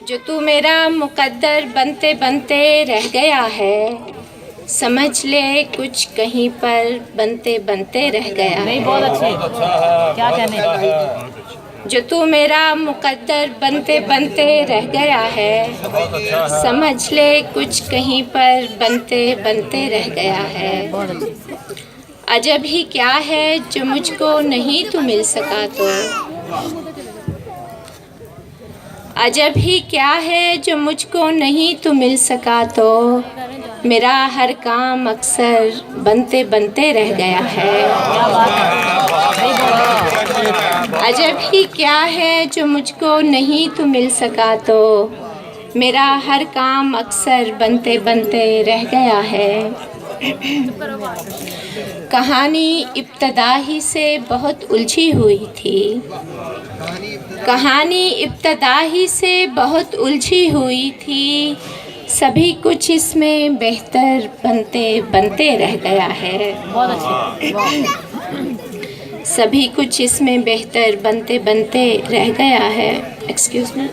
जो तू मेरा मुकद्दर बनते बनते रह गया है, समझ ले कुछ कहीं पर बनते बनते रह गया है। नहीं, बहुत अच्छी, क्या कहने। जो तू मेरा मुकद्दर बनते बनते रह गया है, समझ ले कुछ कहीं पर बनते बनते रह गया है। अजब ही क्या है जो मुझको नहीं तू मिल सका तो, अजब ही क्या है जो मुझको नहीं तू मिल सका तो, मेरा हर काम अक्सर बनते बनते रह गया है। अजब ही क्या है जो मुझको नहीं तू मिल सका तो, मेरा हर काम अक्सर बनते बनते रह गया है। कहानी इब्तदा ही से बहुत उलझी हुई थी, कहानी इब्तदा ही से बहुत उलझी हुई थी, सभी कुछ इसमें बेहतर बनते बनते रह गया है। बहुत अच्छी। सभी कुछ इसमें बेहतर बनते बनते रह गया है। Excuse me.